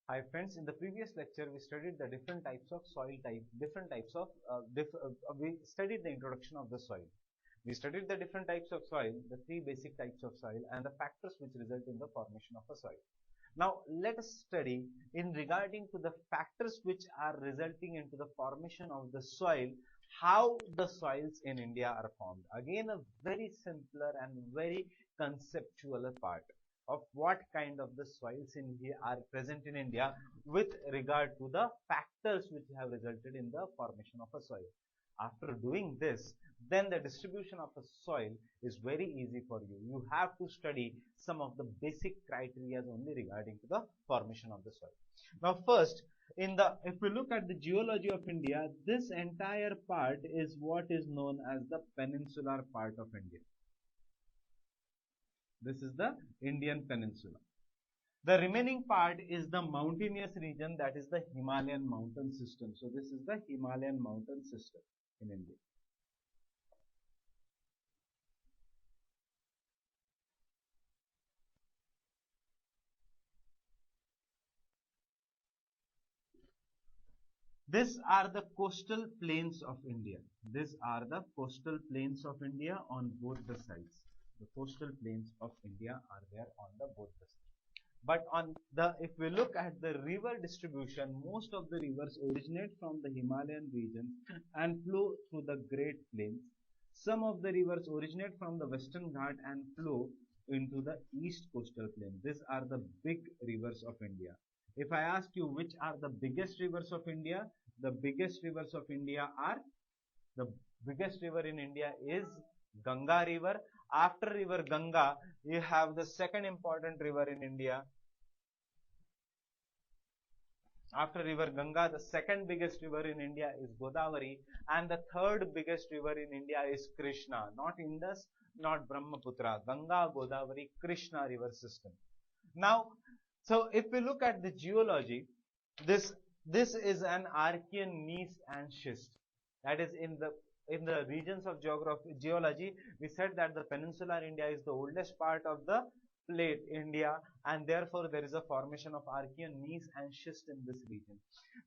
Hi friends, in the previous lecture we studied the different types of soil we studied the introduction of the soil. We studied the different types of soil, the three basic types of soil and the factors which result in the formation of a soil. Now let us study in regarding to the factors which are resulting into the formation of the soil, how the soils in India are formed. Again a very simpler and very conceptual part of what kind of the soils in India are present in India with regard to the factors which have resulted in the formation of a soil. After doing this, then the distribution of a soil is very easy for you. You have to study some of the basic criteria only regarding to the formation of the soil. Now first, if we look at the geology of India, this entire part is what is known as the peninsular part of India. This is the Indian peninsula. The remaining part is the mountainous region, that is the Himalayan mountain system. So this is the Himalayan mountain system in India. These are the coastal plains of India. These are the coastal plains of India on both the sides. The coastal plains of India are there on the both the sides. But if we look at the river distribution, most of the rivers originate from the Himalayan region and flow through the Great Plains. Some of the rivers originate from the Western Ghat and flow into the East Coastal Plain. These are the big rivers of India. If I ask you which are the biggest rivers of India, the biggest rivers of India are, the biggest river in India is Ganga river. After river Ganga, you have the second important river in India. After river Ganga, the second biggest river in India is Godavari, and the third biggest river in India is Krishna, not Indus, not Brahmaputra. Ganga, Godavari, Krishna river system. Now, so if we look at the geology, this is an Archean gneiss and schist. That is in the regions of geology, we said that the peninsular India is the oldest part of the plate India, and therefore there is a formation of Archean gneiss and schist in this region.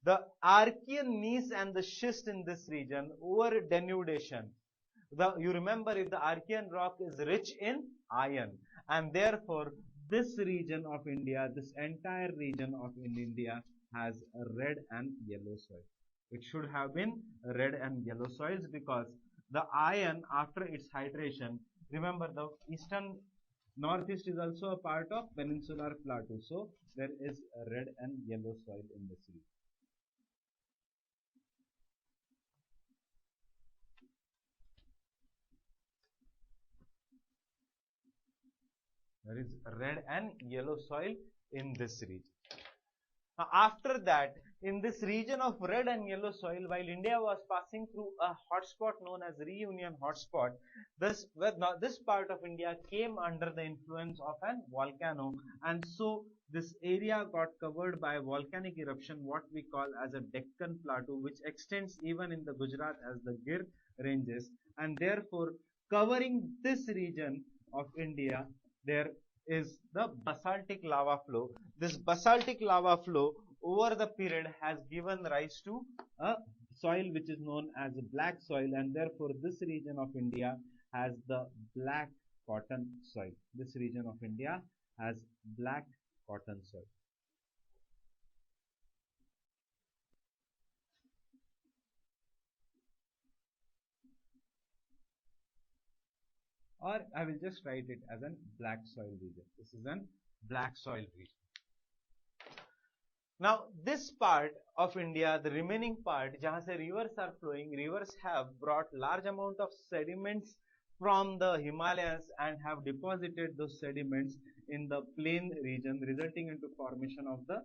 The Archean gneiss and the schist in this region over denudation. You remember, if the Archean rock is rich in iron, and therefore this region of India, this entire region of India has a red and yellow soil. It should have been red and yellow soils because the iron, after its hydration, remember the northeast is also a part of peninsular plateau. So there is a red and yellow soil in this region. There is red and yellow soil in this region. After that, in this region of red and yellow soil, while India was passing through a hotspot known as Reunion hotspot, this part of India came under the influence of an volcano, and so this area got covered by volcanic eruption, what we call as a Deccan Plateau, which extends even in the Gujarat as the Gir ranges, and therefore covering this region of India, there is the basaltic lava flow. This basaltic lava flow over the period has given rise to a soil which is known as black soil, and therefore this region of India has the black cotton soil. This region of India has black cotton soil. Or I will just write it as a black soil region. This is a black soil region. Now this part of India, the remaining part, jahan se rivers are flowing, rivers have brought large amount of sediments from the Himalayas and have deposited those sediments in the plain region, resulting into formation of the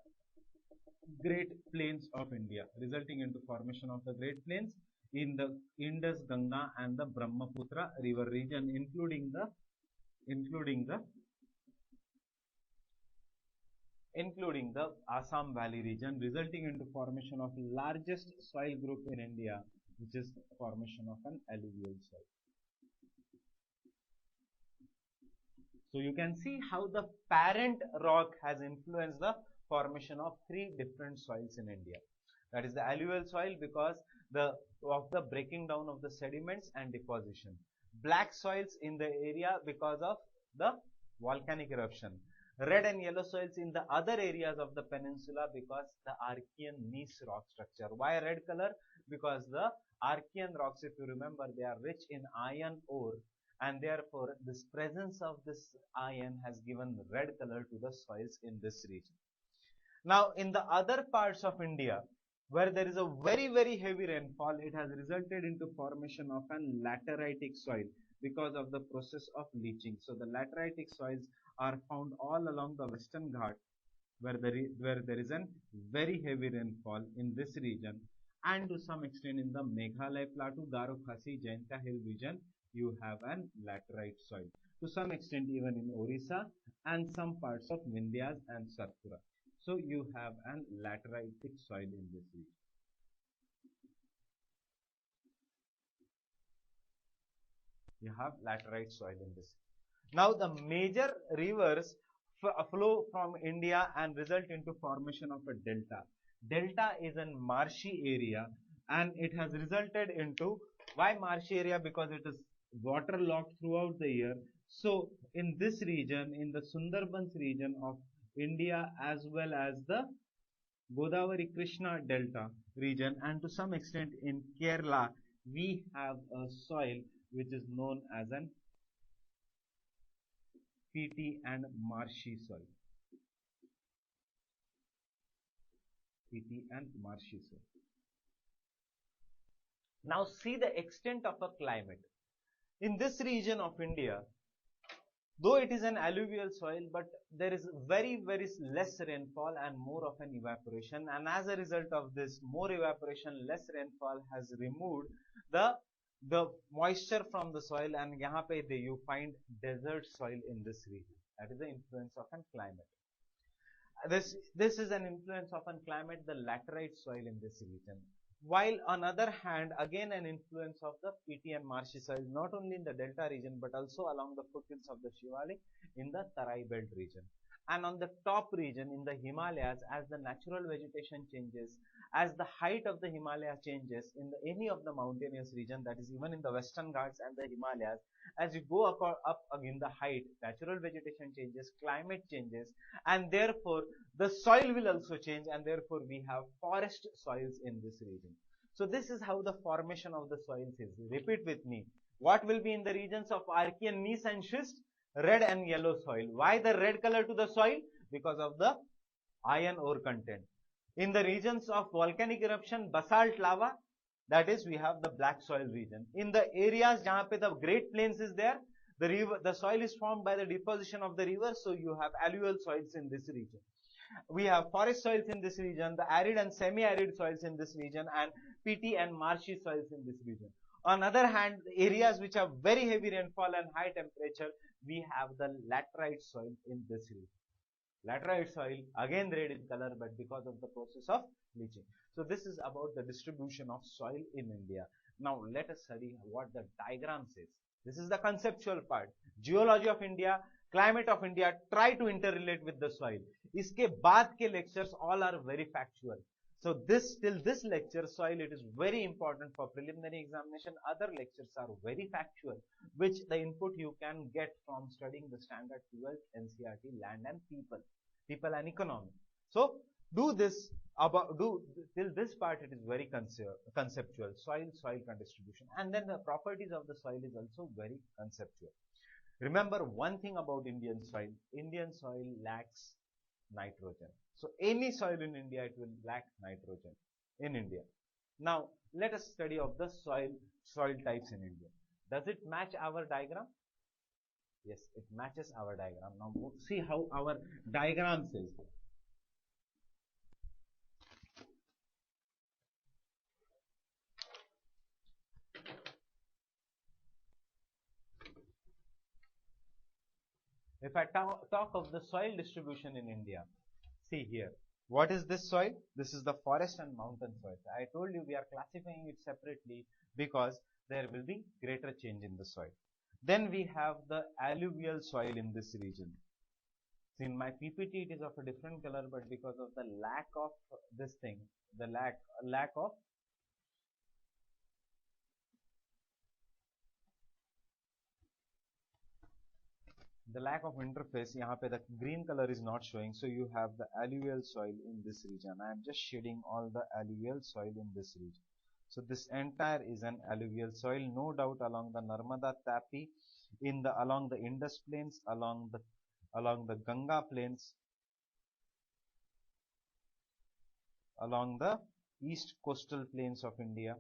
Great Plains of India, in the Indus, Ganga and the Brahmaputra river region, including the Assam Valley region, resulting into formation of largest soil group in India, which is formation of an alluvial soil. So you can see how the parent rock has influenced the formation of three different soils in India. That is the alluvial soil because of the breaking down of the sediments and deposition. Black soils in the area because of the volcanic eruption. Red and yellow soils in the other areas of the peninsula because the Archean gneiss rock structure. Why red color? Because the Archean rocks, if you remember, they are rich in iron ore, and therefore this presence of this iron has given red color to the soils in this region. Now in the other parts of India where there is a very heavy rainfall, it has resulted into formation of an lateritic soil because of the process of leaching. So the lateritic soils are found all along the Western Ghat where there is a very heavy rainfall in this region, and to some extent in the Meghalaya Plateau, Garo Khasi, Jaintia Hill region, you have an laterite soil. To some extent even in Orissa and some parts of Vindhyas and Satpura. So you have an lateritic soil in this region. You have laterite soil in this. Now the major rivers flow from India and result into formation of a delta. Delta is a marshy area and it has resulted into, why marshy area? Because it is waterlogged throughout the year. So in this region, in the Sundarbans region of India as well as the Godavari Krishna Delta region and to some extent in Kerala, we have a soil which is known as an peaty and marshy soil. Peaty and marshy soil. Now see the extent of a climate. In this region of India, though it is an alluvial soil, but there is very less rainfall and more of an evaporation, and as a result of this more evaporation, less rainfall has removed the moisture from the soil, and yahan pe you find desert soil in this region. That is the influence of an climate. This is an influence of an climate, the laterite soil in this region. While on other hand, again an influence of the peaty and marshy soil, not only in the delta region but also along the foothills of the Shivalik in the Tarai belt region. And on the top region in the Himalayas, as the natural vegetation changes, as the height of the Himalaya changes in any of the mountainous region, that is even in the Western Ghats and the Himalayas, as you go up in the height, natural vegetation changes, climate changes, and therefore the soil will also change, and therefore we have forest soils in this region. So this is how the formation of the soils is. Repeat with me. What will be in the regions of Archean gneiss and schist? Red and yellow soil. Why the red color to the soil? Because of the iron ore content. In the regions of volcanic eruption, basalt lava, that is, we have the black soil region. In the areas jahan pe the Great Plains is there, the soil is formed by the deposition of the river, so you have alluvial soils in this region. We have forest soils in this region, the arid and semi-arid soils in this region, and peaty and marshy soils in this region. On the other hand, areas which have very heavy rainfall and high temperature, we have the laterite soil in this region. Laterite soil, again red in color, but because of the process of leaching. So this is about the distribution of soil in India. Now let us study what the diagram says. This is the conceptual part. Geology of India, climate of India, try to interrelate with the soil. Iske baad ke lectures all are very factual. So till this lecture, soil, it is very important for preliminary examination. Other lectures are very factual, which the input you can get from studying the standard 12th NCERT, land and people and economy. So do this till this part, it is very conceptual. Soil distribution, and then the properties of the soil is also very conceptual. Remember one thing about Indian soil. Indian soil lacks nitrogen. So any soil in India, it will lack nitrogen in India. Now let us study of the soil types in India. Does it match our diagram? Yes, it matches our diagram. Now see how our diagram says. If I talk of the soil distribution in India, see here. What is this soil? This is the forest and mountain soil. I told you we are classifying it separately because there will be greater change in the soil. Then we have the alluvial soil in this region. See, in my PPT it is of a different color, but because of the lack of this thing, the lack of interface, यहाँ पे the green color is not showing, so you have the alluvial soil in this region. I am just shading all the alluvial soil in this region. So this entire is an alluvial soil, no doubt, along the Narmada Tapi, along the Indus plains, along the Ganga plains, along the east coastal plains of India,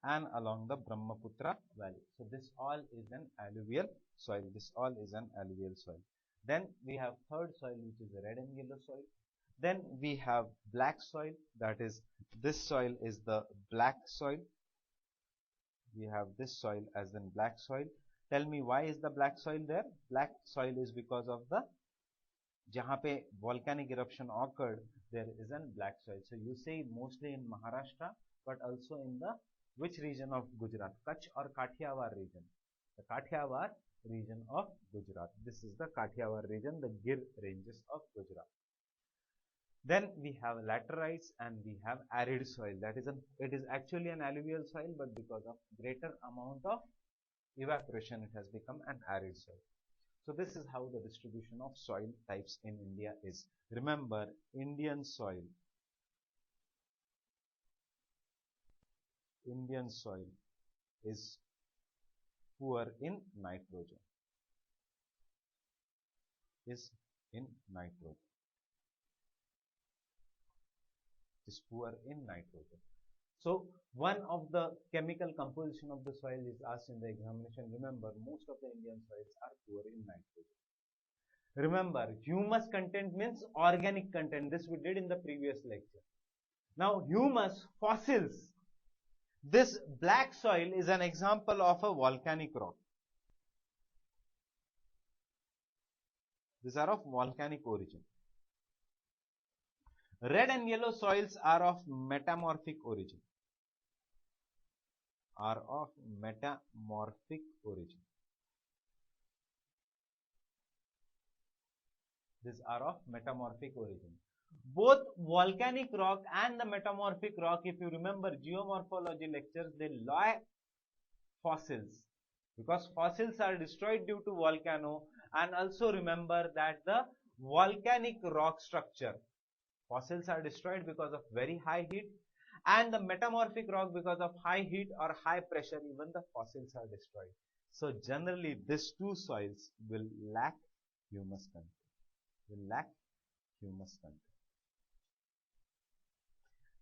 and along the Brahmaputra valley. So this all is an alluvial soil. This all is an alluvial soil. Then we have third soil, which is the red and yellow soil. Then we have black soil, that is, this soil is the black soil. We have this soil as in black soil. Tell me, why is the black soil there? Black soil is because of the jahan pe volcanic eruption occurred, there is an black soil. So you see mostly in Maharashtra, but also in the which region of Gujarat? Kutch or Kathiawar region? The Kathiawar region of Gujarat. This is the Kathiawar region, the Gir ranges of Gujarat. Then we have laterites and we have arid soil. It is actually an alluvial soil, but because of greater amount of evaporation, it has become an arid soil. So this is how the distribution of soil types in India is. Remember, Indian soil is poor in nitrogen. Is poor in nitrogen. So one of the chemical composition of the soil is asked in the examination. Remember, most of the Indian soils are poor in nitrogen. Remember, humus content means organic content. This we did in the previous lecture. Now humus, fossils. This black soil is an example of a volcanic rock. These are of volcanic origin. Red and yellow soils are of metamorphic origin. These are of metamorphic origin. Both volcanic rock and the metamorphic rock, if you remember geomorphology lectures, they lie fossils, because fossils are destroyed due to volcano. And also remember that the volcanic rock structure, fossils are destroyed because of very high heat, and the metamorphic rock because of high heat or high pressure, even the fossils are destroyed. So generally these two soils will lack humus content.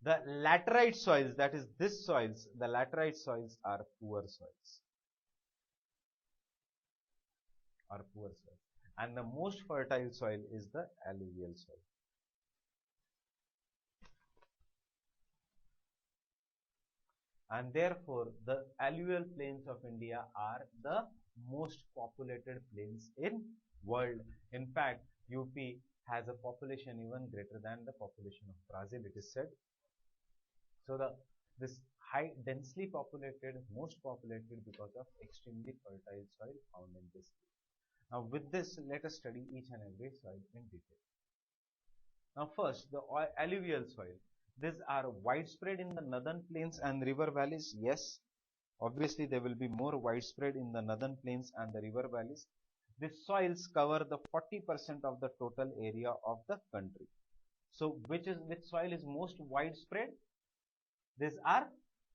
The laterite soils, that is this soils, the laterite soils are poor soils. And the most fertile soil is the alluvial soil. And therefore, the alluvial plains of India are the most populated plains in world. In fact, UP has a population even greater than the population of Brazil, it is said. So this high densely populated, most populated because of extremely fertile soil found in this. Now with this, let us study each and every soil in detail. Now first, the alluvial soil. These are widespread in the northern plains and river valleys. Yes, obviously they will be more widespread in the northern plains and the river valleys. These soils cover the 40% of the total area of the country. So which soil is most widespread? These are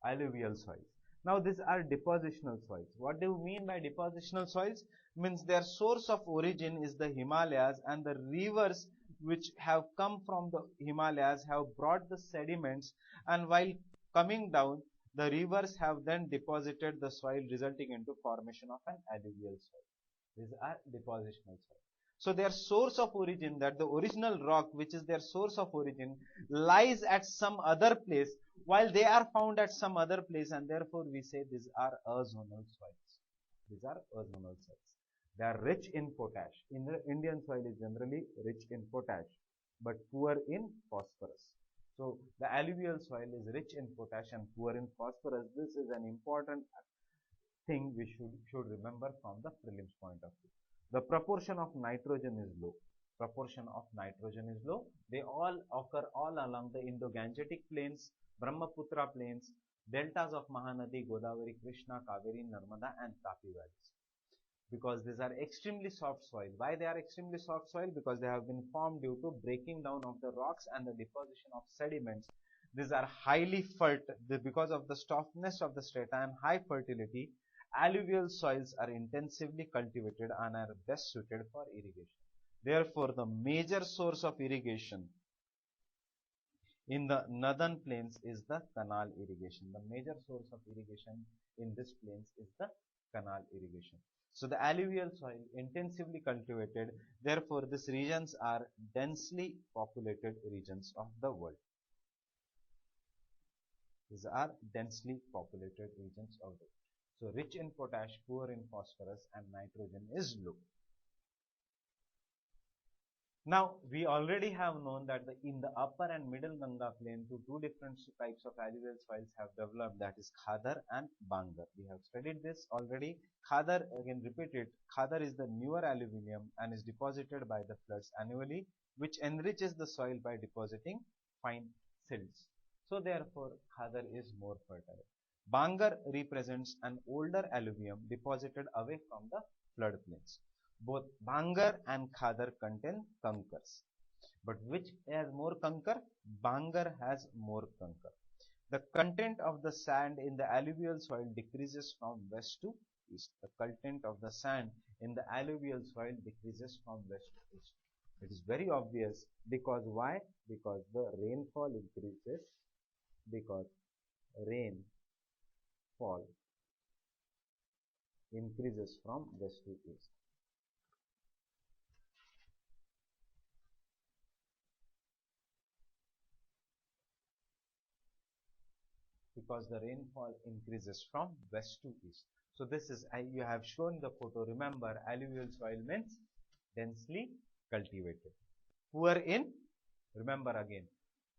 alluvial soils. Now these are depositional soils. What do you mean by depositional soils? Means their source of origin is the Himalayas, and the rivers which have come from the Himalayas have brought the sediments, and while coming down, the rivers have then deposited the soil, resulting into formation of an alluvial soil. These are depositional soils. So their source of origin, that the original rock which is their source of origin, lies at some other place, while they are found at some other place, and therefore we say these are ozonal soils. They are rich in potash. In the Indian soil is generally rich in potash, but poor in phosphorus. So the alluvial soil is rich in potash and poor in phosphorus. This is an important thing we should remember from the prelims point of view. The proportion of nitrogen is low. Proportion of nitrogen is low. They all occur all along the Indo-Gangetic plains, Brahmaputra plains, deltas of Mahanadi, Godavari, Krishna, Kaveri, Narmada and Tapi valleys. Because these are extremely soft soil. Why they are extremely soft soil? Because they have been formed due to breaking down of the rocks and the deposition of sediments. These are highly fertile because of the softness of the strata and high fertility. Alluvial soils are intensively cultivated and are best suited for irrigation. Therefore, the major source of irrigation in the northern plains is the canal irrigation. The major source of irrigation in this plains is the canal irrigation. So the alluvial soil intensively cultivated, therefore these regions are densely populated regions of the world. These are densely populated regions of the world. So rich in potash, poor in phosphorus and nitrogen is low. Now, we already have known that in the upper and middle Ganga plain, two different types of alluvial soils have developed, that is Khadar and Bangar. We have studied this already. Khadar, again repeated, Khadar is the newer alluvium and is deposited by the floods annually, which enriches the soil by depositing fine silts. So, therefore, Khadar is more fertile. Bangar represents an older alluvium deposited away from the floodplains. Both Bangar and Khadar contain kankars. But which has more kankar? Bangar has more kankar. The content of the sand in the alluvial soil decreases from west to east. The content of the sand in the alluvial soil decreases from west to east. It is very obvious because why? Because the rainfall increases. Because rainfall increases from west to east. Because the rainfall increases from west to east. So this is, you have shown the photo. Remember, alluvial soil means densely cultivated. Poor in, remember again,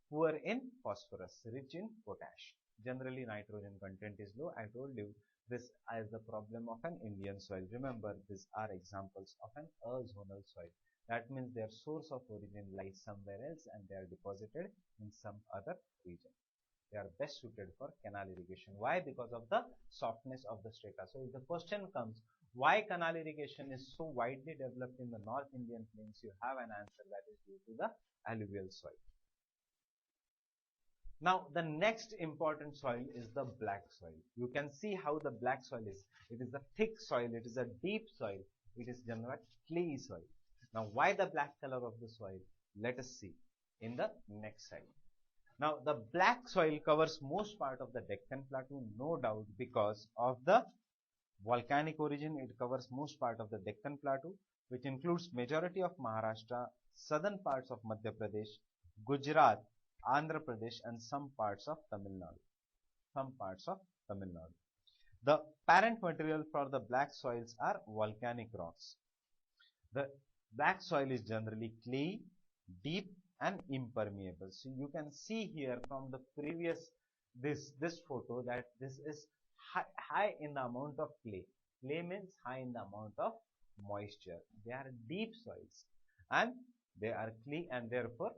poor in phosphorus, rich in potash. Generally nitrogen content is low. I told you this as the problem of an Indian soil. Remember, these are examples of an azonal soil. That means their source of origin lies somewhere else and they are deposited in some other region. They are best suited for canal irrigation. Why? Because of the softness of the strata. So if the question comes, why canal irrigation is so widely developed in the North Indian plains, you have an answer, that is due to the alluvial soil. Now the next important soil is the black soil. You can see how the black soil is. It is a thick soil, it is a deep soil, it is generally clayey soil. Now why the black color of the soil? Let us see in the next slide. Now, the black soil covers most part of the Deccan Plateau, no doubt, because of the volcanic origin. It covers most part of the Deccan Plateau, which includes majority of Maharashtra, southern parts of Madhya Pradesh, Gujarat, Andhra Pradesh, and some parts of Tamil Nadu. The parent material for the black soils are volcanic rocks. The black soil is generally clay, deep, and impermeable. So you can see here from the previous this photo that this is high in the amount of clay. Clay means high in the amount of moisture. They are deep soils and they are clay, and therefore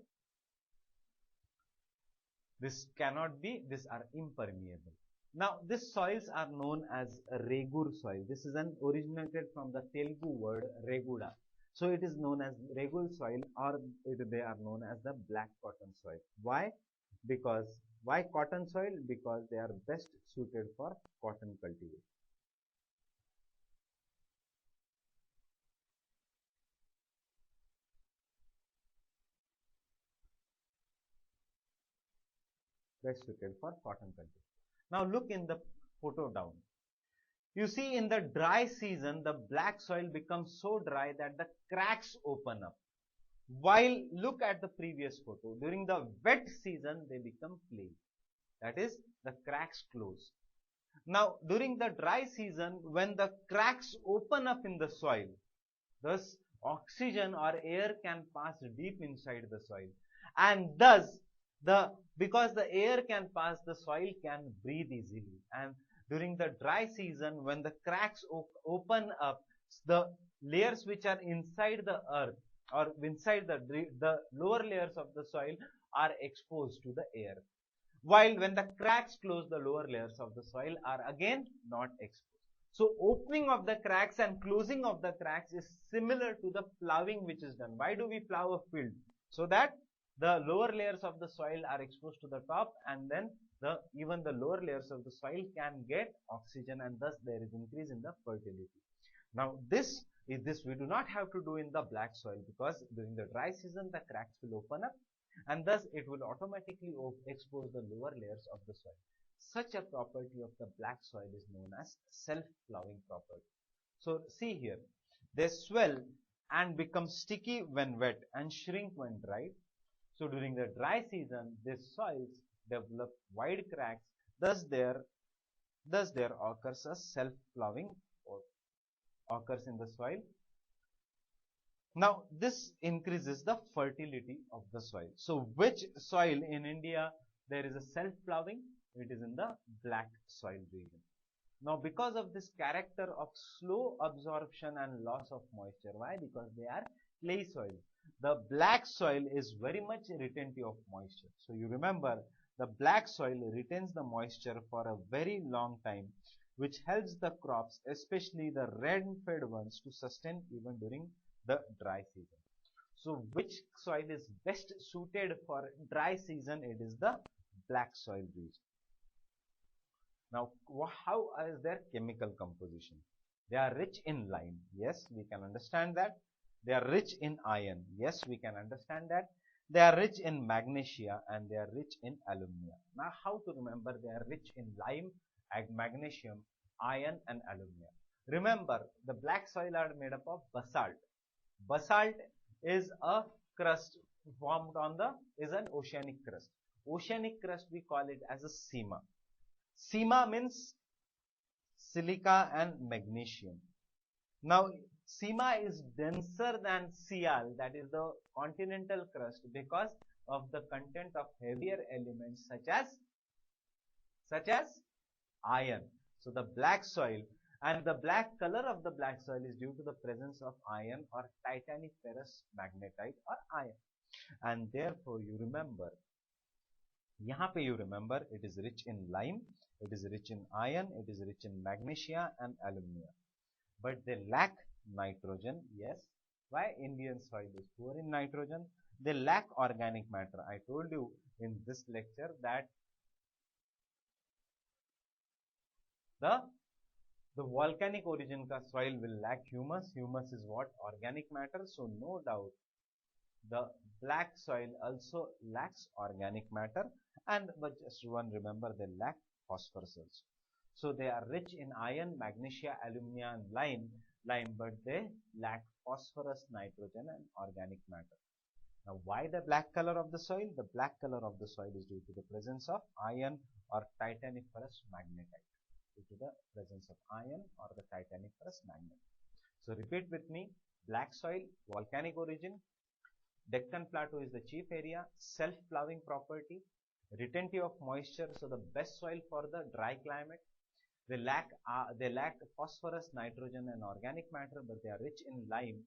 these are impermeable. Now these soils are known as regur soil. This is originated from the Telugu word reguda. So it is known as regur soil, or they are known as the black cotton soil. Why? Why cotton soil? Because they are best suited for cotton cultivation. Best suited for cotton cultivation. Now look in the photo down. You see, in the dry season, the black soil becomes so dry that the cracks open up. While look at the previous photo, during the wet season, they become clay. That is, the cracks close. Now, during the dry season, when the cracks open up in the soil, thus oxygen or air can pass deep inside the soil, and thus because the air can pass, the soil can breathe easily. And during the dry season, when the cracks open up, the layers which are inside the earth or inside the lower layers of the soil are exposed to the air. While when the cracks close, the lower layers of the soil are again not exposed. So opening of the cracks and closing of the cracks is similar to the ploughing which is done. Why do we plough a field? So that the lower layers of the soil are exposed to the top, and then even the lower layers of the soil can get oxygen, and thus there is increase in the fertility. Now this we do not have to do in the black soil, because during the dry season the cracks will open up and thus it will automatically expose the lower layers of the soil. Such a property of the black soil is known as self-ploughing property. So see here, they swell and become sticky when wet and shrink when dried. So during the dry season, these soils develop wide cracks, thus there occurs a self-ploughing or occurs in the soil. Now this increases the fertility of the soil. So which soil in India there is a self-ploughing? It is in the black soil region. Now because of this character of slow absorption and loss of moisture, why? Because they are clay soil. The black soil is very much retentive of moisture. So you remember, the black soil retains the moisture for a very long time, which helps the crops, especially the red-fed ones, to sustain even during the dry season. So which soil is best suited for dry season? It is the black soil region. Now how is their chemical composition? They are rich in lime. Yes, we can understand that. They are rich in iron. Yes, we can understand that. They are rich in magnesia and they are rich in alumina. Now how to remember they are rich in lime, magnesium, iron and alumina? Remember, the black soil are made up of basalt. Basalt is a crust formed on is an oceanic crust. Oceanic crust we call it as a sima. Sima means silica and magnesium. Now sima is denser than Sial, that is the continental crust, because of the content of heavier elements such as iron. So the black soil, and the black color of the black soil is due to the presence of iron or titaniferous magnetite or iron. And therefore you remember, यहाँ पे you remember, it is rich in lime, it is rich in iron, it is rich in magnesia and alumina. But they lack nitrogen. Yes. Why? Indian soil is poor in nitrogen. They lack organic matter. I told you in this lecture that the volcanic origin ka soil will lack humus. Humus is what? Organic matter. So no doubt the black soil also lacks organic matter, and but just one remember, they lack phosphorus also. So they are rich in iron, magnesia, alumina and lime, but they lack phosphorus, nitrogen and organic matter. Now why the black color of the soil? The black color of the soil is due to the presence of iron or titaniferous magnetite. Due to the presence of iron or the titaniferous magnetite. So repeat with me: black soil, volcanic origin, Deccan Plateau is the chief area, self-ploughing property, retentive of moisture, so the best soil for the dry climate. They lack phosphorus, nitrogen and organic matter, but they are rich in lime,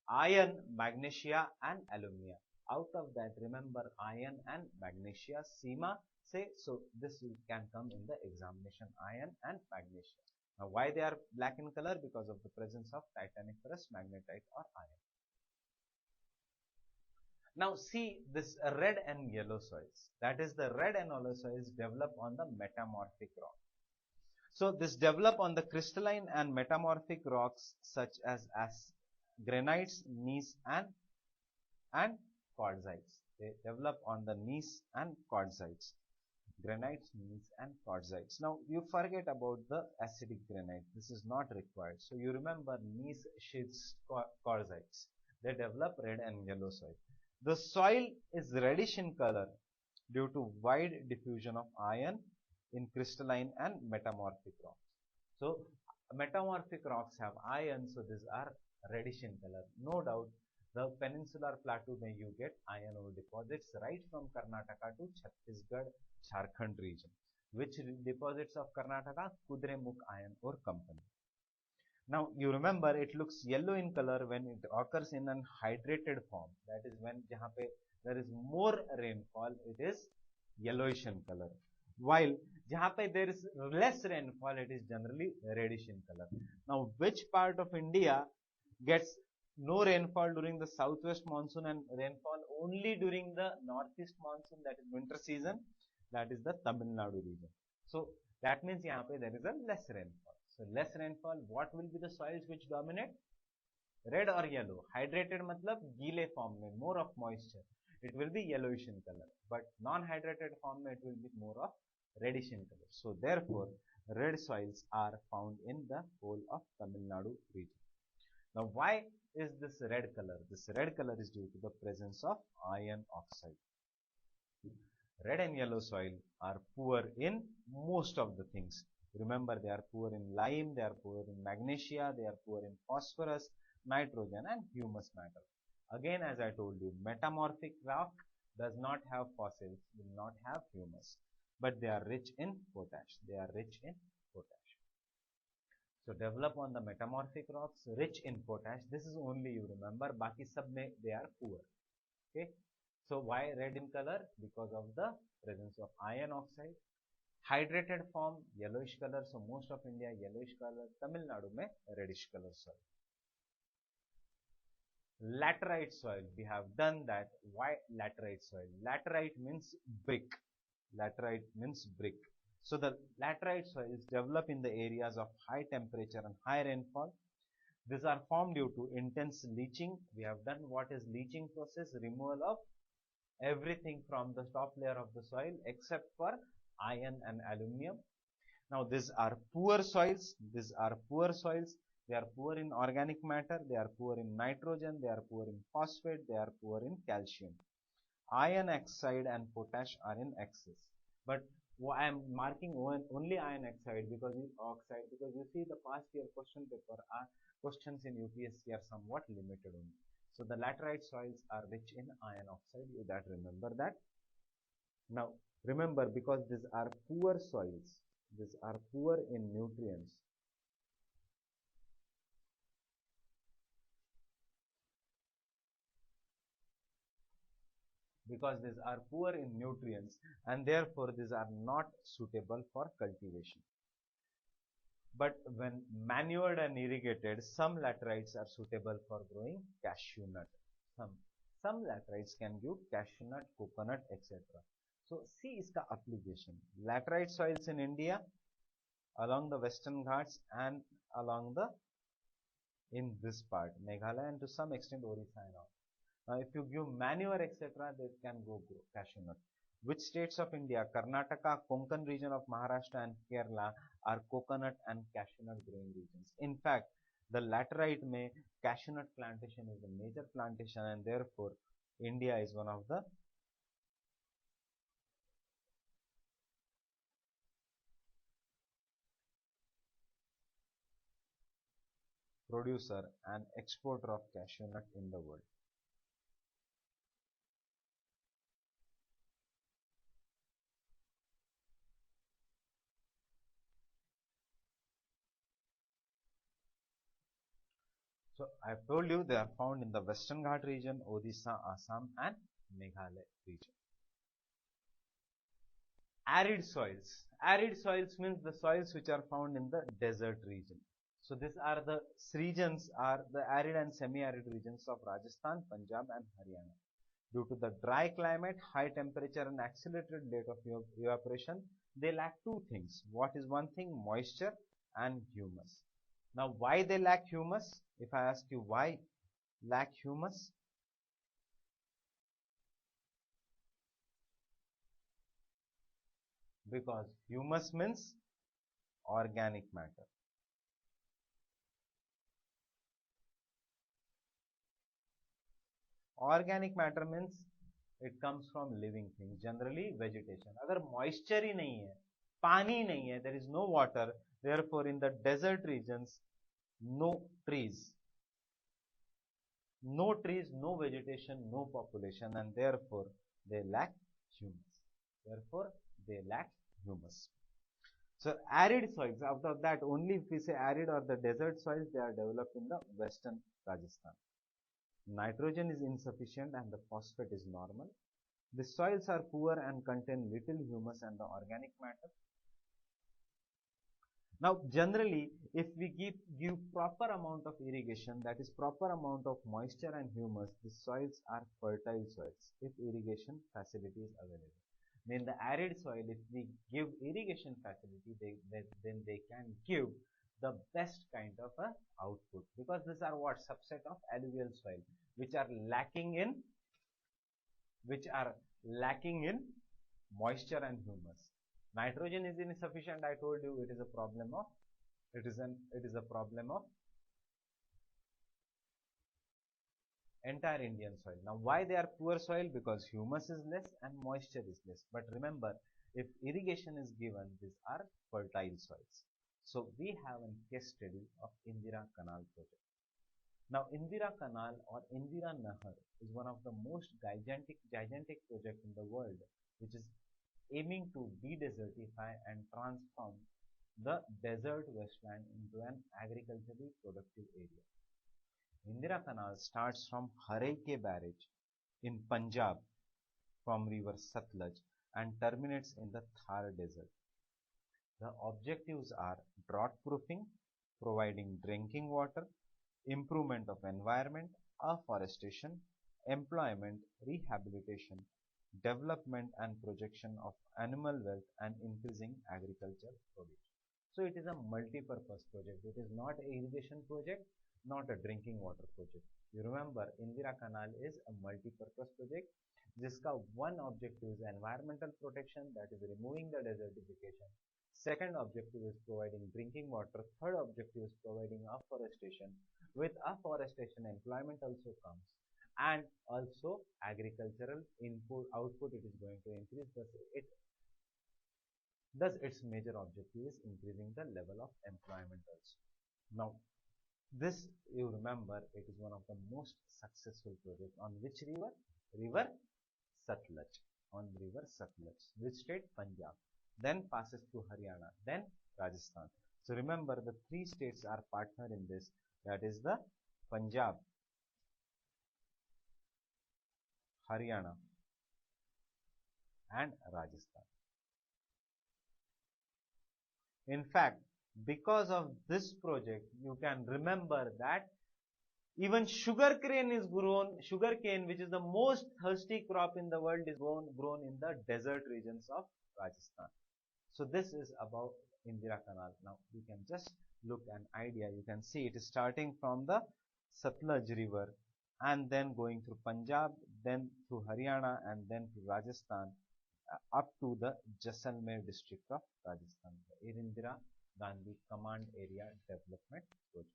iron, magnesia and alumina. Out of that, remember iron and magnesia, sima, say, so this can come in the examination, iron and magnesia. Now why they are black in color? Because of the presence of titaniferous magnetite or iron. Now see this red and yellow soils. That is, the red and yellow soils develop on the metamorphic rock. So this develop on the crystalline and metamorphic rocks such as granites, gneiss and quartzites. They develop on the gneiss and quartzites. Granites, gneiss and quartzites. Now you forget about the acidic granite. This is not required. So you remember gneiss, schist, quartzites. They develop red and yellow soil. The soil is reddish in color due to wide diffusion of iron in crystalline and metamorphic rocks. So metamorphic rocks have iron, so these are reddish in color. No doubt the peninsular plateau may you get iron ore deposits right from Karnataka to Chhattisgarh, Jharkhand region. Which deposits of Karnataka? Kudremukh Iron Ore Company. Now you remember it looks yellow in color when it occurs in an hydrated form. That is when jahan pe there is more rainfall, it is yellowish in color. While jahan pe there is less rainfall, it is generally reddish in color. Now which part of India gets no rainfall during the southwest monsoon and rainfall only during the northeast monsoon, that is winter season? That is the Tamil Nadu region. So that means यहाँ पे there is a less rainfall. So less rainfall, what will be the soils which dominate? Red or yellow? Hydrated मतलब गीले form में, more of moisture. It will be yellowish in color. But non-hydrated form में it will be more of reddish in color. So therefore, red soils are found in the whole of Tamil Nadu region. Now why is this red color? This red color is due to the presence of iron oxide. Red and yellow soil are poor in most of the things. Remember, they are poor in lime, they are poor in magnesia, they are poor in phosphorus, nitrogen and humus matter. Again, as I told you, metamorphic rock does not have fossils, will not have humus, but they are rich in potash. They are rich in potash. So develop on the metamorphic rocks rich in potash. This is only you remember. Baki sab mein they are poor. Okay. So why red in color? Because of the presence of iron oxide. Hydrated form yellowish color. So most of India yellowish color. Tamil Nadu mein reddish color soil. Laterite soil. We have done that. Why laterite soil? Laterite means brick. Laterite means brick. So the laterite soils develop in the areas of high temperature and high rainfall. These are formed due to intense leaching. We have done what is leaching process, removal of everything from the top layer of the soil except for iron and aluminium. Now these are poor soils. These are poor soils. They are poor in organic matter. They are poor in nitrogen. They are poor in phosphate. They are poor in calcium. Iron oxide and potash are in excess. But I am marking only iron oxide because you see the past year question paper questions in UPSC are somewhat limited only. So the laterite soils are rich in iron oxide. You that remember that. Now remember, because these are poor soils, these are poor in nutrients. Because these are poor in nutrients and therefore these are not suitable for cultivation. But when manured and irrigated, some laterites are suitable for growing cashew nut. Some laterites can give cashew nut, coconut, etc. So see iska application. Laterite soils in India, along the Western Ghats and along the in this part, Meghalaya and to some extent Orissa and all. Now, if you give manure, etc., they can grow cashew nut. Which states of India? Karnataka, Konkan region of Maharashtra and Kerala are coconut and cashew nut growing regions. In fact, the laterite mein cashew nut plantation is a major plantation and therefore India is one of the producer and exporter of cashew nut in the world. So I have told you they are found in the Western Ghat region, Odisha, Assam and Meghalaya region. Arid soils. Arid soils means the soils which are found in the desert region. So these are the regions are the arid and semi-arid regions of Rajasthan, Punjab and Haryana. Due to the dry climate, high temperature and accelerated rate of evaporation, they lack two things. What is one thing? Moisture and humus. Now why they lack humus? If I ask you why lack humus? Because humus means organic matter. Organic matter means it comes from living things, generally vegetation. अगर moisture ही नहीं है, पानी नहीं है, there is no water, therefore in the desert regions, no trees, no vegetation, no population, and therefore they lack humus. Therefore they lack humus. So arid soils, out of that only if we say arid or the desert soils, they are developed in the western Rajasthan. Nitrogen is insufficient and the phosphate is normal. The soils are poor and contain little humus and the organic matter. Now generally if we give proper amount of irrigation, that is proper amount of moisture and humus, the soils are fertile soils if irrigation facility is available. In the arid soil, if we give irrigation facility, then they can give the best kind of a output, because these are what subset of alluvial soil which are lacking in moisture and humus. Nitrogen is insufficient. I told you it is a problem of entire Indian soil. Now why they are poor soil? Because humus is less and moisture is less. But remember, if irrigation is given, these are fertile soils. So we have a case study of Indira Canal project. Now Indira Canal or Indira Nahar is one of the most gigantic project in the world, which is aiming to de-desertify and transform the desert wasteland into an agriculturally productive area. Indira Canal starts from Hareike barrage in Punjab from river Satluj and terminates in the Thar desert. The objectives are drought proofing, providing drinking water, improvement of environment, afforestation, employment, rehabilitation, development and projection of animal wealth, and increasing agricultural produce. So it is a multi-purpose project. It is not an irrigation project, not a drinking water project. You remember, Indira Canal is a multi-purpose project. जिसका one objective is environmental protection, that is removing the desertification. Second objective is providing drinking water. Third objective is providing afforestation. With afforestation, employment also comes, and also agricultural output it is going to increase. Thus its major objective is increasing the level of employment also. Now this, you remember, it is one of the most successful projects on which river? River Satluj. On river Satluj. Which state? Punjab. Then passes through Haryana, then Rajasthan. So remember, the three states are partner in this, that is the Punjab, Haryana and Rajasthan. In fact, because of this project, you can remember that even sugarcane is grown. Sugarcane, which is the most thirsty crop in the world, is grown in the desert regions of Rajasthan. So this is about Indira Canal. Now you can just look an idea. You can see it is starting from the Satluj river and then going through Punjab, then through Haryana and then to Rajasthan, up to the Jaisalmer district of Rajasthan, the Indira Gandhi Command Area Development Project.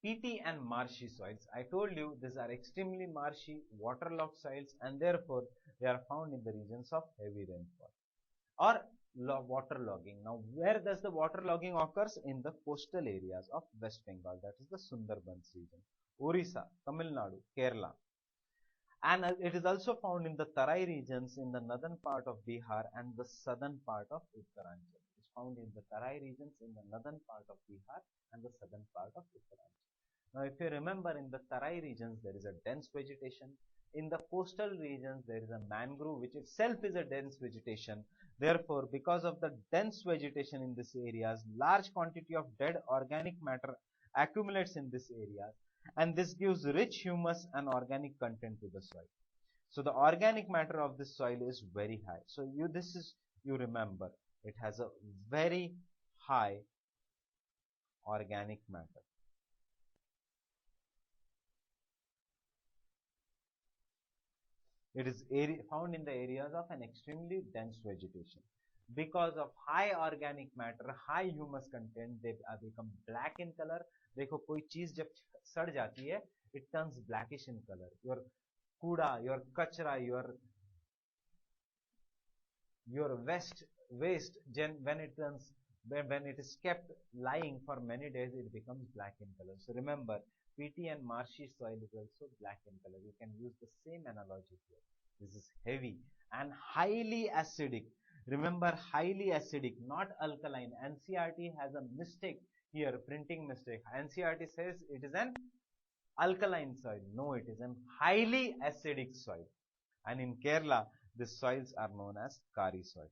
Peaty and marshy soils. I told you these are extremely marshy, waterlogged soils, and therefore they are found in the regions of heavy rainfall or waterlogging. Now, where does the waterlogging occurs? In the coastal areas of West Bengal, that is the Sundarbans region, Orissa, Tamil Nadu, Kerala. And it is also found in the Tarai regions in the northern part of Bihar and the southern part of Uttaranchal. It is found in the Tarai regions in the northern part of Bihar and the southern part of Uttaranchal. Now, if you remember, in the Tarai regions, there is a dense vegetation. In the coastal regions, there is a mangrove, which itself is a dense vegetation. Therefore, because of the dense vegetation in these areas, large quantity of dead organic matter accumulates in these areas, and this gives rich humus and organic content to the soil. So the organic matter of this soil is very high. So you remember, it has a very high organic matter. It is found in the areas of an extremely dense vegetation. Because of high organic matter, high humus content, they become black in color. देखो कोई चीज जब सड़ जाती है, it turns blackish in color. Your कूड़ा, your kachra, your waste, when it is kept lying for many days, it becomes black in color. So remember, peaty and marshy soil is also black in color. You can use the same analogy here. This is heavy and highly acidic. Remember, highly acidic, not alkaline. NCERT has a mistake here, printing mistake. NCERT says it is an alkaline soil. No, it is a highly acidic soil. And in Kerala, these soils are known as Kari soil.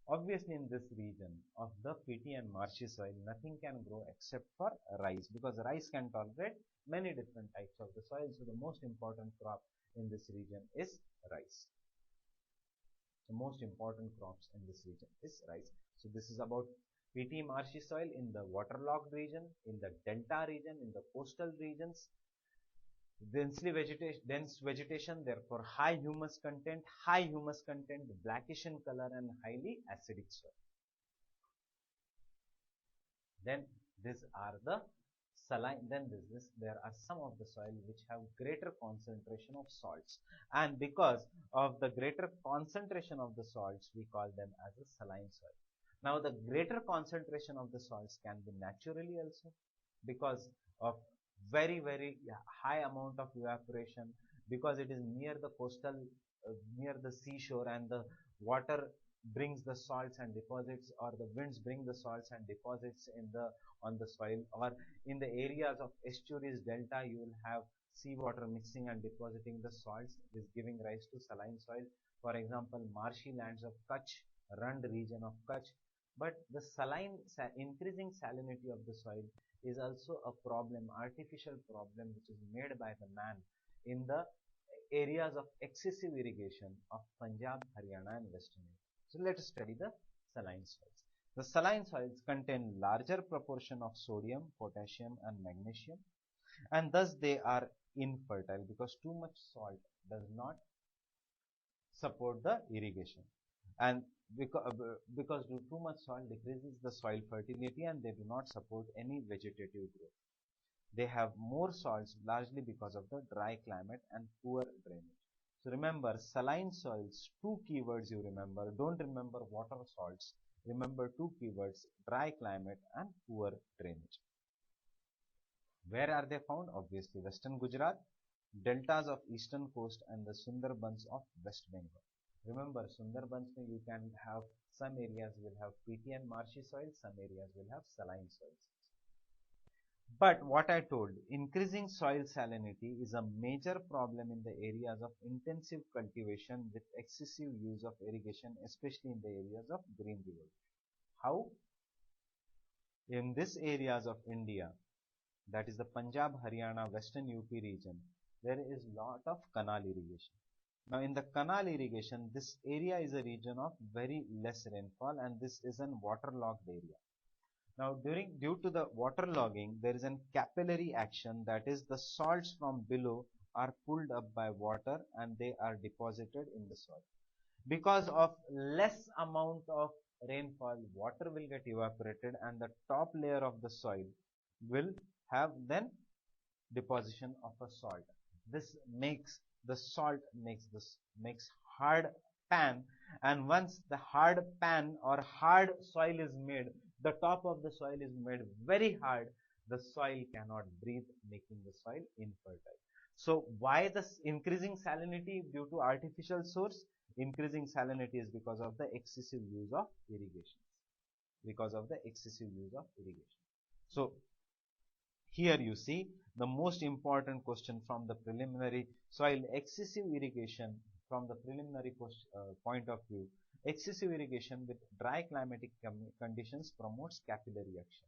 Obviously, in this region of the peaty and marshy soil, nothing can grow except for rice, because rice can tolerate many different types of the soil. So the most important crop in this region is rice. The most important crops in this region is rice. So this is about peaty marshy soil in the waterlogged region, in the delta region, in the coastal regions. Dense vegetation, therefore high humus content, blackish in color and highly acidic soil. Then these are the saline, there are some of the soil which have greater concentration of salts, and because of the greater concentration of the salts, we call them as a saline soil. Now the greater concentration of the salts can be naturally also, because of very high amount of evaporation, because it is near the coastal, near the seashore, and the water brings the salts and deposits, or the winds bring the salts and deposits in the on the soil, or in the areas of estuaries, delta, you will have seawater mixing and depositing the salts, is giving rise to saline soil. For example, marshy lands of Kutch, Rand region of Kutch. But the increasing salinity of the soil is also a problem, artificial problem, which is made by the man in the areas of excessive irrigation of Punjab, Haryana and Western India. So let us study the saline soils. The saline soils contain larger proportion of sodium, potassium and magnesium, and thus they are infertile, because too much salt does not support the irrigation, and because too much salt decreases the soil fertility and they do not support any vegetative growth. They have more salts largely because of the dry climate and poor drainage. So remember, saline soils, two keywords you remember. Don't remember water salts. Remember two keywords: dry climate and poor drainage. Where are they found? Obviously, western Gujarat, deltas of eastern coast and the Sundarbans of West Bengal. Remember, Sundarbans you can have, some areas will have peaty and marshy soils, some areas will have saline soils. But what I told, increasing soil salinity is a major problem in the areas of intensive cultivation with excessive use of irrigation, especially in the areas of green revolution. How? In these areas of India, that is the Punjab, Haryana, Western UP region, there is lot of canal irrigation. Now in the canal irrigation, this area is a region of very less rainfall, and this is an waterlogged area. Now due to the waterlogging, there is a capillary action, that is the salts from below are pulled up by water and they are deposited in the soil. Because of less amount of rainfall, water will get evaporated and the top layer of the soil will have then deposition of a salt. This makes the salt makes hard pan, and once the hard pan or hard soil is made, the top of the soil is made very hard, the soil cannot breathe, making the soil infertile. So why this increasing salinity? Due to artificial source. Increasing salinity is because of the excessive use of irrigation. So here you see the most important question from the preliminary soil excessive irrigation. From the preliminary point of view, excessive irrigation with dry climatic conditions promotes capillary action.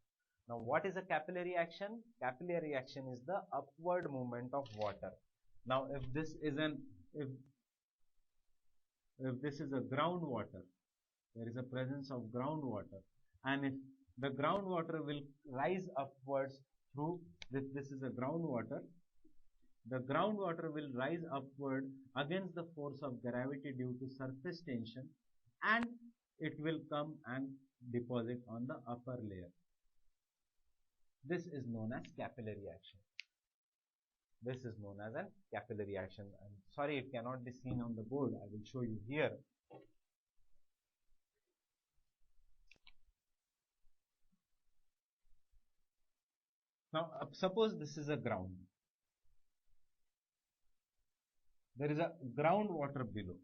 Now what is a capillary action? Capillary action is the upward movement of water. Now if this is a groundwater, there is a presence of groundwater, and if the groundwater will rise upwards through this is a groundwater, the groundwater will rise upward against the force of gravity due to surface tension, and it will come and deposit on the upper layer. This is known as capillary action. I'm sorry, it cannot be seen on the board. I will show you here. Now, suppose this is a ground. There is a groundwater below.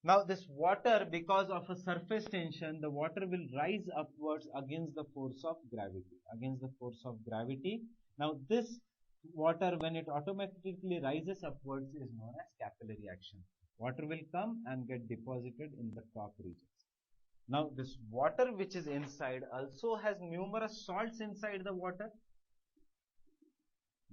Now this water, because of a surface tension, the water will rise upwards against the force of gravity. Against the force of gravity. Now this water, when it automatically rises upwards, is known as capillary action. Water will come and get deposited in the top regions. Now this water which is inside also has numerous salts inside the water.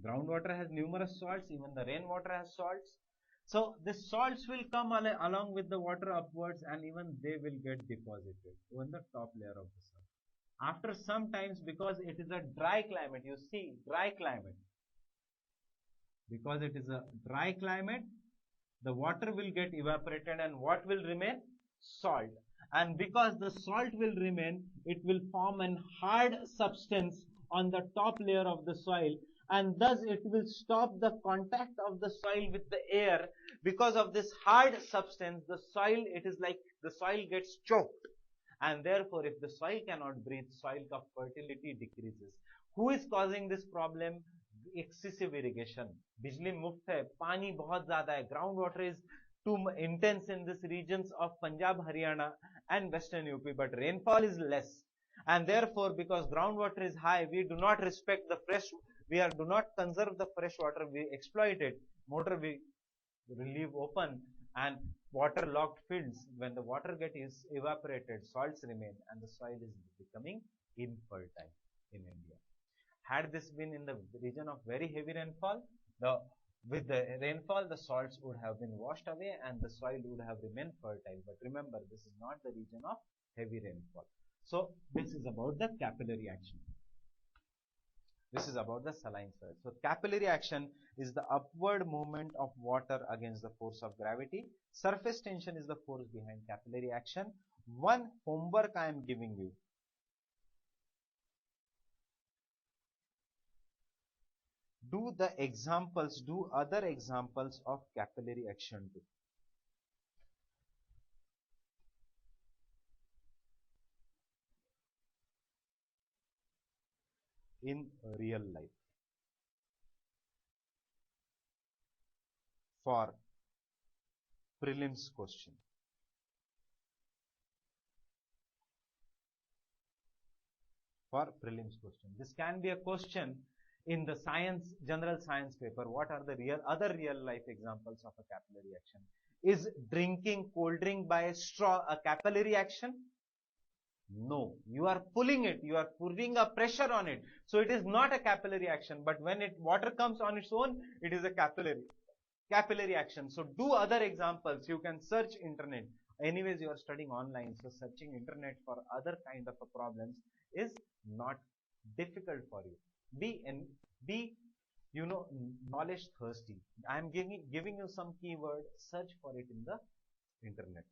Groundwater has numerous salts, even the rainwater has salts. So the salts will come along with the water upwards, and even they will get deposited on the top layer of the soil. After some times, because it is a dry climate, you see, dry climate. Because it is a dry climate, the water will get evaporated, and what will remain? Salt. And because the salt will remain, it will form a hard substance on the top layer of the soil, and thus it will stop the contact of the soil with the air. Because of this hard substance, the soil, it is like the soil gets choked, and therefore if the soil cannot breathe, soil of fertility decreases. Who is causing this problem? Excessive irrigation. बिजली मुफ्त है, पानी बहुत ज्यादा है, ground water is too intense in these regions of Punjab, Haryana and Western UP, but rainfall is less, and therefore because groundwater is high, we do not respect the fresh, do not conserve the fresh water, we exploit it. Motor we leave open and water-logged fields. When the water gets evaporated, salts remain, and the soil is becoming infertile in India. Had this been in the region of very heavy rainfall, with the rainfall, the salts would have been washed away and the soil would have remained fertile. But remember, this is not the region of heavy rainfall. So this is about the capillary action. This is about the saline soil. So capillary action is the upward movement of water against the force of gravity. Surface tension is the force behind capillary action. One homework I am giving you. Do other examples of capillary action too. In real life. For prelims question. For prelims question. This can be a question in the general science paper. What are the other real life examples of a capillary action? Is drinking cold drink by a straw a capillary action? No, you are pulling it, you are putting a pressure on it. So it is not a capillary action, but when water comes on its own, it is a capillary action. So do other examples. You can search internet. Anyways, you are studying online, so searching internet for other kind of problems is not difficult for you. Be knowledge thirsty. I am giving you some keyword, search for it in the internet.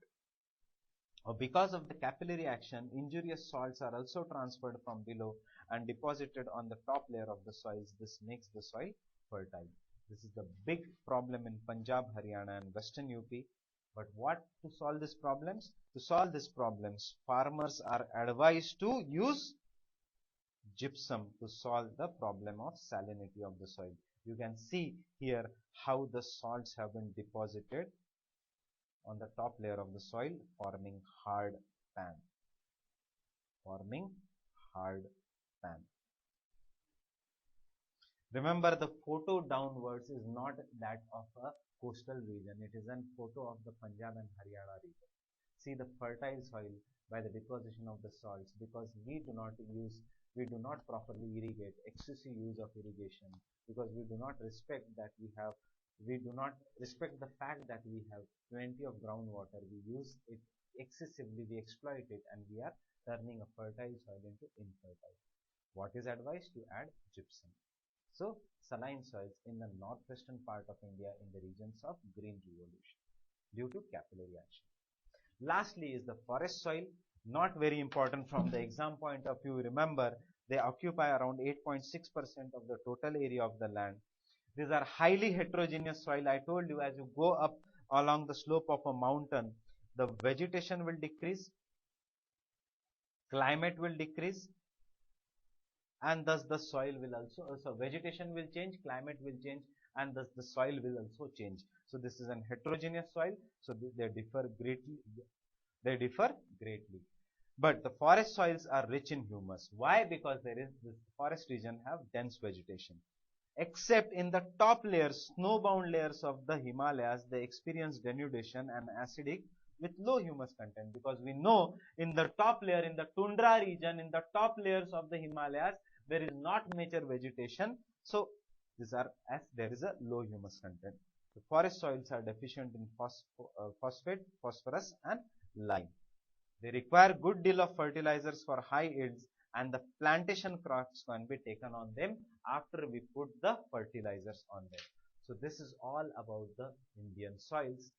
Because of the capillary action, injurious salts are also transferred from below and deposited on the top layer of the soils. This makes the soil fertile. This is the big problem in Punjab, Haryana and Western UP. But what to solve these problems? To solve these problems, farmers are advised to use gypsum to solve the problem of salinity of the soil. You can see here how the salts have been deposited on the top layer of the soil, forming hard pan. Remember, the photo downwards is not that of a coastal region. It is a photo of the Punjab and Haryana region. See the fertile soil by the deposition of the salts, because we do not properly irrigate, excessive use of irrigation, because we do not respect the fact that we have plenty of groundwater. We use it excessively, we exploit it, and we are turning a fertile soil into infertile. What is advised? To add gypsum. So saline soils in the northwestern part of India in the regions of green revolution due to capillary action. Lastly is the forest soil. Not very important from the exam point of view. Remember, they occupy around 8.6% of the total area of the land. These are highly heterogeneous soil. I told you, as you go up along the slope of a mountain, the vegetation will decrease, climate will decrease, and thus the soil will also, vegetation will change, climate will change, and thus the soil will also change. So this is an heterogeneous soil. So they differ greatly. They differ greatly. But the forest soils are rich in humus. Why? Because there is this forest region have dense vegetation. Except in the top layers, snowbound layers of the Himalayas, they experience denudation and acidic with low humus content, because we know in the top layer, in the tundra region, in the top layers of the Himalayas, there is not mature vegetation. So these are, as there is a low humus content. The forest soils are deficient in phosphate, phosphorus and lime. They require good deal of fertilizers for high yields, and the plantation crops can be taken on them after we put the fertilizers on them. So this is all about the Indian soils.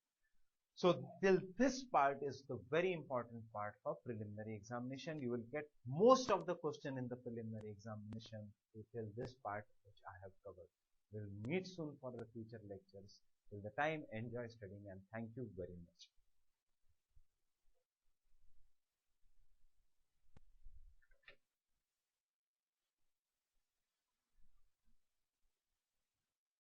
So till this part is the very important part for preliminary examination. You will get most of the question in the preliminary examination till this part which I have covered. We'll meet soon for the future lectures. Till the time, enjoy studying and thank you very much.